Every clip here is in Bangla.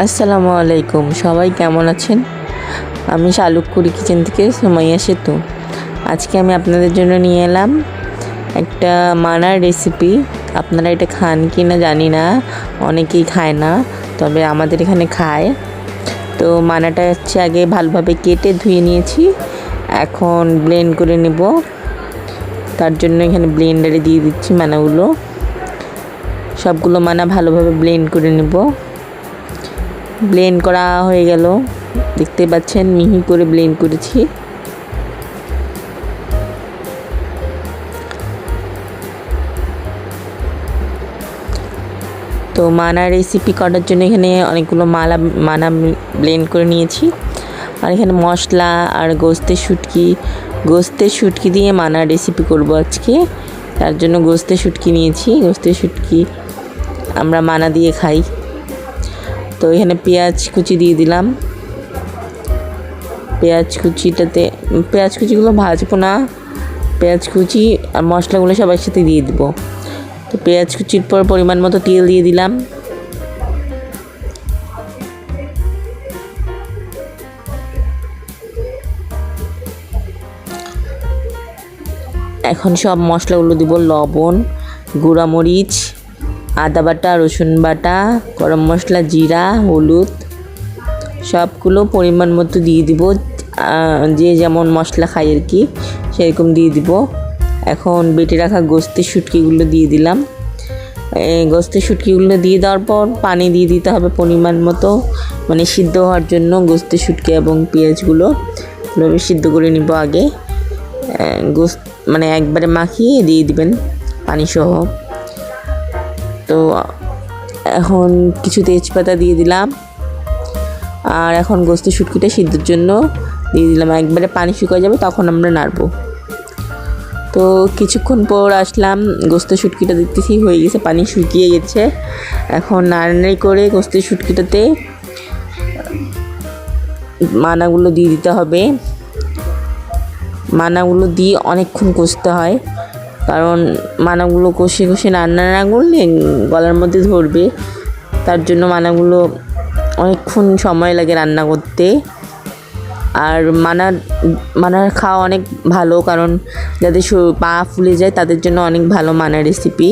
আসসালামু আলাইকুম, সবাই কেমন আছেন? আমি শালুককুড়ি কিচেন থেকে সুমাইয়া সেতু। আজকে আমি আপনাদের জন্য নিয়ে এলাম একটা মানার রেসিপি। আপনারা এটা খান কি না জানি না, অনেকেই খায় না, তবে আমাদের এখানে খায়। তো মানাটা হচ্ছে আগে ভালোভাবে কেটে ধুয়ে নিয়েছি, এখন ব্লেন্ড করে নেব। তার জন্য এখানে ব্লেন্ডারে দিয়ে দিচ্ছি মানাগুলো। সবগুলো মানা ভালোভাবে ব্লেন্ড করে নেব। ব্লেন্ড করা হয়ে গেল, দেখতে পাচ্ছেন মিহি করে ব্লেন্ড করেছি। তো মানা রেসিপি করার জন্য এখানে অনেকগুলো মানা ব্লেন্ড করে নিয়েছি। আর এখানে মশলা আর গোস্তের শুটকি দিয়ে মানা রেসিপি করব আজকে। তার জন্য গোস্তের শুটকি নিয়েছি। গোস্তের শুটকি আমরা মানা দিয়ে খাই। তো এখানে পেঁয়াজ কুচি দিয়ে দিলাম। পেঁয়াজ কুচিগুলো ভাজবো না, পেঁয়াজ কুচি আর মশলাগুলো সব একসাথে দিয়ে দিব। তো পেঁয়াজ কুচির পর পরিমাণ মতো তেল দিয়ে দিলাম। এখন সব মশলাগুলো দিব: লবণ, গুঁড়া মরিচ, আদা বাটা, রসুন বাটা, গরম মশলা, জিরা, হলুদ, সবগুলো পরিমাণ মতো দিয়ে দিব। যে যেমন মশলা খাই আর কি, সেরকম দিয়ে দিব। এখন বেটে রাখা গোস্তের শুটকিগুলো দিয়ে দিলাম। গোস্তের শুটকিগুলো দিয়ে দেওয়ার পর পানি দিয়ে দিতে হবে পরিমাণ মতো, মানে সিদ্ধ হওয়ার জন্য। গোস্তের শুটকি এবং পেঁয়াজগুলো ভালোভাবে সিদ্ধ করে নিব আগে। গোস্ত মানে একবারে মাখিয়ে দিয়ে দিবেন পানি সহ। তো এখন কিছু তেজপাতা দিয়ে দিলাম। আর এখন গোস্তের শুটকিটা সিদ্ধর জন্য দিয়ে দিলাম। একবারে পানি শুকিয়ে যাবে তখন আমরা নাড়ব। তো কিছুক্ষণ পর আসলাম, গোস্তের শুটকিটা দেখতেছি হয়ে গেছে, পানি শুকিয়ে গেছে। এখন নাড়ানাড়ি করে গোস্তের শুটকিটাতে মানাগুলো দিয়ে দিতে হবে। মানাগুলো দিয়ে অনেকক্ষণ কষতে হয়, কারণ মানাগুলো কষে কষে রান্না না করলে গলার মধ্যে ধরবে। তার জন্য মানাগুলো অনেকক্ষণ সময় লাগে রান্না করতে। আর মানার খাওয়া অনেক ভালো, কারণ যাদের পা ফুলে যায় তাদের জন্য অনেক ভালো মানার রেসিপি।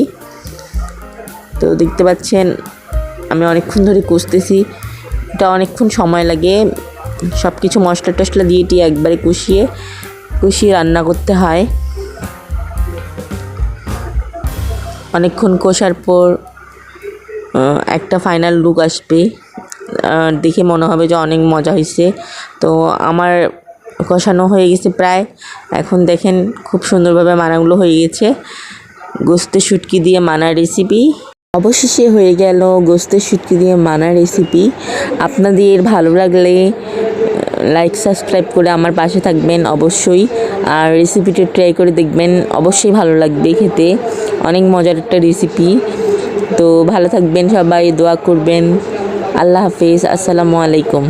তো দেখতে পাচ্ছেন আমি অনেকক্ষণ ধরে কষতেছি, এটা অনেকক্ষণ সময় লাগে। সব কিছু মশলা টশলা দিয়ে একবারে কষিয়ে রান্না করতে হয়। অনেকক্ষণ কষার পর একটা ফাইনাল লুক আসবে, দেখে মনে হবে যে অনেক মজা হয়েছে। তো আমার কষানো হয়ে গেছে প্রায়। এখন দেখেন খুব সুন্দরভাবে মানাগুলো হয়ে গেছে। গোস্তের শুটকি দিয়ে মানার রেসিপি অবশেষে হয়ে গেল। গোস্তের শুটকি দিয়ে মানার রেসিপি আপনাদের ভালো লাগলে লাইক সাবস্ক্রাইব করে আমার পাশে থাকবেন অবশ্যই। আর রেসিপিটা ট্রাই করে দেখবেন, অবশ্যই ভালো লাগবে খেতে। অনেক মজার একটা রেসিপি। তো ভালো থাকবেন সবাই, দোয়া করবেন। আল্লাহ হাফেজ, আসসালামু আলাইকুম।